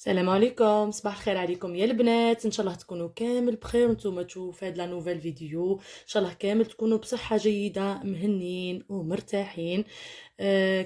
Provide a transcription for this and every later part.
السلام عليكم، صباح الخير عليكم يا البنات. ان شاء الله تكونوا كامل بخير وانتم تشوفوا هاد لا نوفيل فيديو. ان شاء الله كامل تكونوا بصحه جيده، مهنيين ومرتاحين.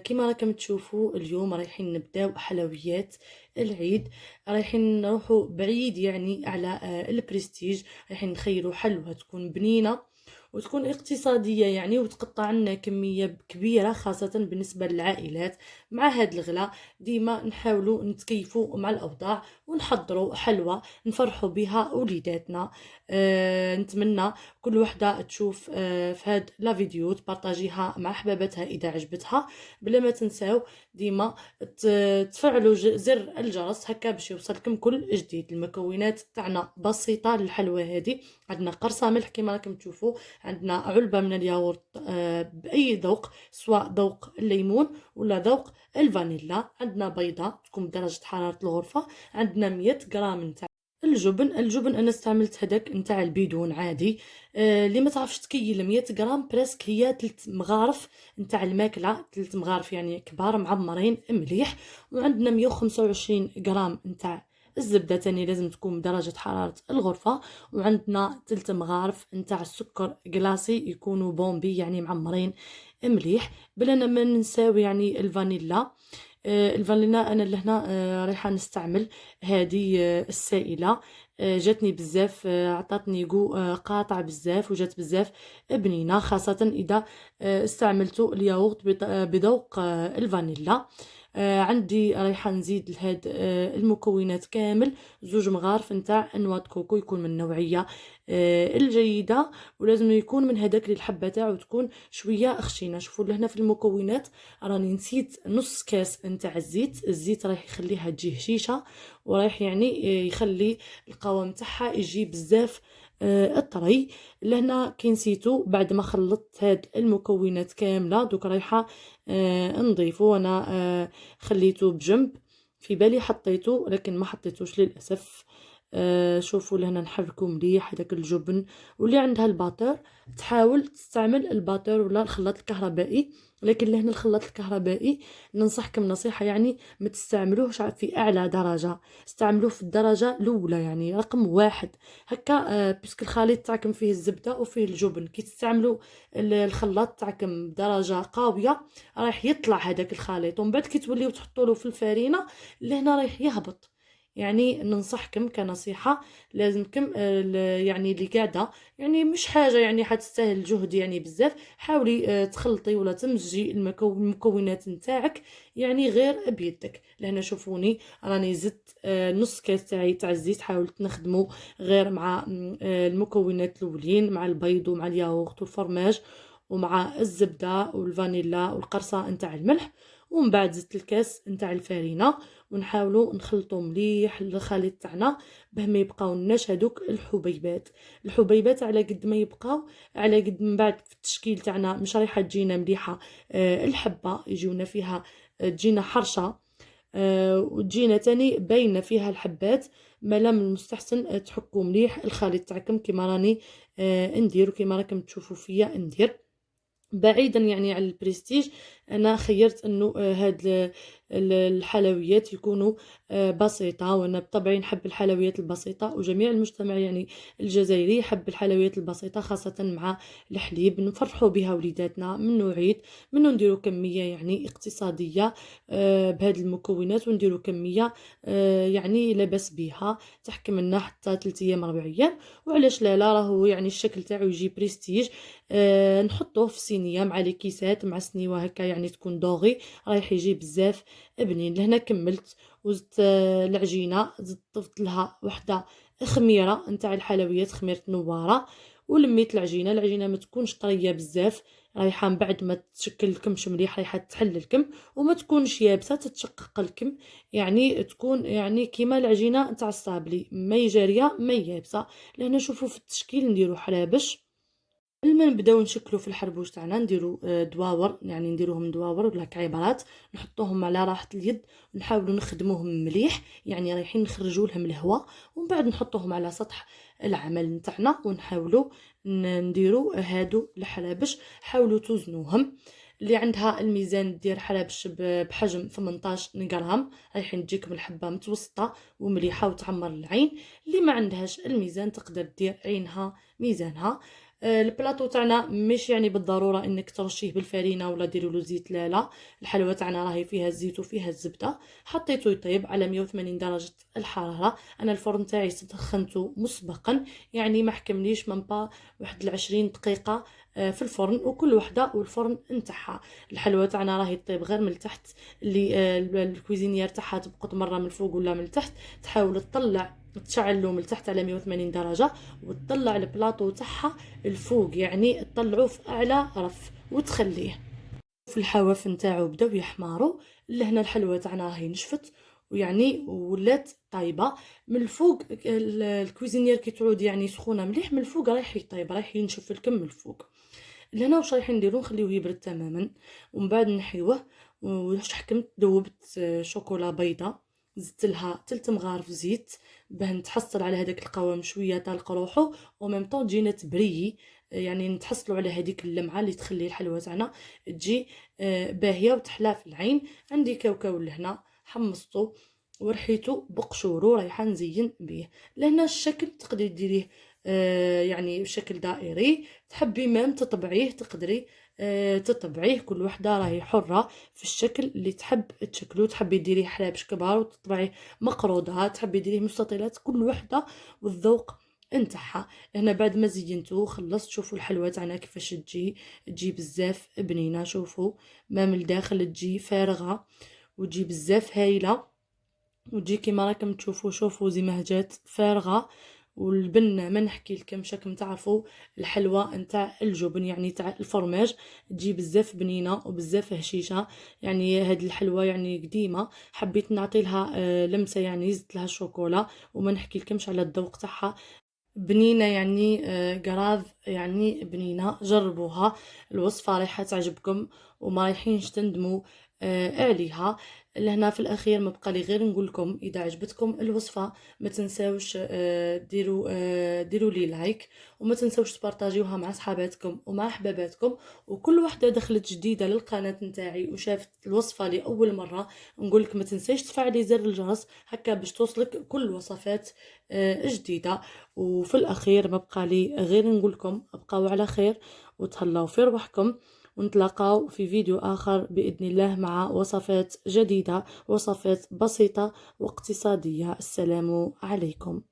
كما راكم تشوفوا اليوم رايحين نبداو حلويات العيد. رايحين نروحوا بعيد يعني على البريستيج. رايحين نخيروا حلوه تكون بنينه وتكون اقتصادية يعني، وتقطع لنا كمية كبيرة خاصة بالنسبة للعائلات. مع هاد الغلاء ديما نحاولوا نتكيفوا مع الأوضاع ونحضروا حلوة نفرحوا بها وليداتنا. نتمنى كل وحدة تشوف في هاد لا فيديو تبارطاجيها مع حبابتها إذا عجبتها. بلا ما تنساو ديما تفعلوا زر الجرس هكا باش يوصلكم كل جديد. المكونات تاعنا بسيطة للحلوى هذه. عندنا قرصة ملح كما راكم تشوفوا، عندنا علبة من الياغورت بأي ذوق، سواء ذوق الليمون ولا ذوق الفانيلا. عندنا بيضة تكون بدرجة حرارة الغرفة. عندنا 100 غرام نتاع الجبن انا استعملت هداك نتاع البيدون عادي. اللي ما تعرفش تكيل 100 غرام بريسك هي 3 مغارف نتاع الماكله، 3 مغارف يعني كبار معمرين مليح. وعندنا 125 غرام نتاع الزبده تاني لازم تكون بدرجه حراره الغرفه. وعندنا 3 مغارف نتاع السكر كلاصي يكونوا بومبي يعني معمرين مليح. بلا ما ننساو يعني الفانيلا. الفانيلا انا لهنا رايحه نستعمل هذه السائله. جاتني بزاف، عطاتني جو قاطع بزاف وجات بزاف بنينه، خاصه اذا استعملت الياغورت بذوق الفانيلا. عندي رايحه نزيد لهاد المكونات كامل 2 مغارف نتاع انواع كوكو يكون من النوعيه الجيده، ولازم يكون من هذاك اللي الحبه تاعو تكون شويه خشينه. شوفوا لهنا في المكونات راني نسيت نص كاس نتاع الزيت رايح يخليها تجي هشيشه، ورايح يعني يخلي القوام تاعها يجي بزاف الطري. لهنا كي نسيتو بعد ما خلطت هاد المكونات كامله دوك رايحه نضيفو. انا خليته بجنب، في بالي حطيته لكن ما حطيتوش للاسف. شوفوا لهنا نحركو مليح هذاك الجبن. واللي عندها الباتر تحاول تستعمل الباتر ولا الخلاط الكهربائي، لكن لهنا الخلاط الكهربائي ننصحكم نصيحة يعني ما تستعملوهش في أعلى درجة، استعملوه في الدرجة الأولى يعني رقم 1 هكا. بيسك الخليط تاعكم فيه الزبدة وفيه الجبن، كي تستعملوا الخلاط تاعكم بدرجة قوية رايح يطلع هذاك الخليط، ومن بعد كي توليو تحطوله في الفرينة لهنا رايح يهبط. يعني ننصحكم كنصيحة لازمكم يعني اللي قاعدة يعني مش حاجة يعني حتستاهل جهد يعني بزاف، حاولي تخلطي ولا تمزجي المكونات نتاعك يعني غير بيدك. لهنا شوفوني راني زدت نص كاس تاع الزيت. حاولت نخدمه غير مع المكونات الاولين مع البيض ومع الياغورت والفرماج ومع الزبده والفانيلا والقرصه نتاع الملح. ومن بعد زدت الكاس نتاع الفرينه ونحاولوا نخلطوا مليح الخليط تاعنا باه ما يبقاو لناش هذوك الحبيبات على قد ما يبقاو على قد من بعد في التشكيل تاعنا مش رايحه تجينا مليحه. الحبه يجيونا فيها تجينا حرشه، وتجينا تاني باينه فيها الحبات. مالا من المستحسن تحكوا مليح الخليط تاعكم كيما راني ندير وكيما راكم تشوفوا فيا ندير. بعيدا يعني عن البريستيج انا خيرت انه هاد الحلويات يكونوا بسيطه، وانا بطبعي نحب الحلويات البسيطه، وجميع المجتمع يعني الجزائري يحب الحلويات البسيطه خاصه مع الحليب. نفرحوا بها وليداتنا من نوعيد منو نديروا كميه يعني اقتصاديه بهاد المكونات، ونديروا كميه يعني لاباس بها تحكم لنا حتى 3 ايام 4 ايام. وعلاش لا راهو يعني الشكل تاعو يجي بريستيج. نحطوه في صينيه مع لي كيسات مع سنيوه هكا يعني تكون دوغي رايح يجي بزاف بنين. لهنا كملت وزدت العجينه، زدت ضفت لها وحده خميره نتاع الحلويات، خميره نواره. ولميت العجينه ما تكونش طريه بزاف، رايحه من بعد ما تشكل لكمش مليح رايحه تحل لكم، وما تكونش يابسه تتشقق لكم، يعني تكون يعني كيما العجينه تاع الصابلي ما جاريه ما يابسه. لهنا شوفوا في التشكيل نديرو حرابش. قبل ما نبداو نشكلو في الحربوش تاعنا نديرو دواور، يعني نديروهم دواور ولا كعبرات نحطوهم على راحة اليد ونحاولوا نخدموهم مليح يعني رايحين نخرجوا لهم الهواء، ومن بعد نحطوهم على سطح العمل نتاعنا ونحاولوا نديرو هادو الحرابش. حاولوا توزنوهم. اللي عندها الميزان ديال حرابش بحجم 18 غرام رايحين تجيكم الحبه متوسطه ومليحه وتعمر العين. اللي ما عندهاش الميزان تقدر دير عينها ميزانها. البلاطو تاعنا مش يعني بالضروره انك ترشيه بالفرينه ولا ديروا له زيت، لا لا، الحلوى تاعنا راهي فيها الزيت وفيها الزبده. حطيته يطيب على 180 درجه الحراره. انا الفرن تاعي سخنته مسبقا، يعني ما حكمليش من با واحد 20 دقيقه في الفرن، وكل وحده والفرن نتاعها. الحلوى تاعنا راهي طيب غير من التحت، اللي الكويزينيير تاعها تبقط مره من الفوق ولا من التحت، تحاول تطلع تشعلو من التحت على 180 درجه وتطلع البلاطو تاعها الفوق، يعني تطلعوه في اعلى رف وتخليه. في الحواف نتاعو بداو يحماروا. لهنا الحلوى تاعنا راهي نشفت ويعني ولات طايبه من الفوق. الكويزينير كي تعود يعني سخونه مليح من الفوق رايح يطيب، رايح ينشف الكم من الفوق. لهنا واش رايحين نديرو؟ نخليوه يبرد تماما ومن بعد نحيوه. واش حكمت؟ ذوبت شوكولا بيضه، زدت لها 3 مغارف زيت باه نتحصل على هذاك القوام شويه طالق روحو، وميم طون تجينا تبريي، يعني نتحصلوا على هذيك اللمعه اللي تخلي الحلوى تاعنا تجي باهيه وتحلى في العين. عندي كاوكاو لهنا حمصته ورحيته بقشورو رايحه نزين به. لهنا الشكل تقدري ديريه يعني بشكل دائري، تحبي مام تطبعيه تقدري تطبعيه، كل وحده راهي حره في الشكل اللي تحب تشكلو. تحبي ديريه حرابش كبار وتطبعيه مقروضات، تحبي ديريه مستطيلات، كل وحده والذوق نتاعها. هنا بعد ما زينتو خلصت، شوفوا الحلوى تاعنا كيفاش تجي بزاف بنينه. شوفوا ما من الداخل تجي فارغه وتجي بزاف هايله، وتجي كيما راكم تشوفوا. شوفوا زي ما جات فارغه. والبنه ما نحكي لكمش، راكم تعرفوا الحلوى نتاع الجبن يعني تاع الفرماج تجي بزاف بنينه وبزاف هشيشه. يعني هاد الحلوى يعني قديمه، حبيت نعطي لها لمسه، يعني زدت لها الشوكولا وما نحكي لكمش على الذوق تاعها. بنينه يعني قراض يعني بنينه، جربوها. الوصفه رايحه تعجبكم وما رايحينش تندموا عليها. لهنا في الاخير ما بقى لي غير نقول لكم اذا عجبتكم الوصفه ما تنساوش ديروا لي لايك، وما تنساوش تبارطاجيوها مع صحاباتكم ومع احباباتكم. وكل وحده دخلت جديده للقناه نتاعي وشافت الوصفه لاول مره، نقول لك ما تنساش تفعلي زر الجرس هكا باش توصلك كل وصفات جديده. وفي الاخير ما بقى لي غير نقول لكم ابقوا على خير وتهلاو في روحكم، ونتلاقاو في فيديو آخر بإذن الله مع وصفات جديدة، وصفات بسيطة واقتصادية. السلام عليكم.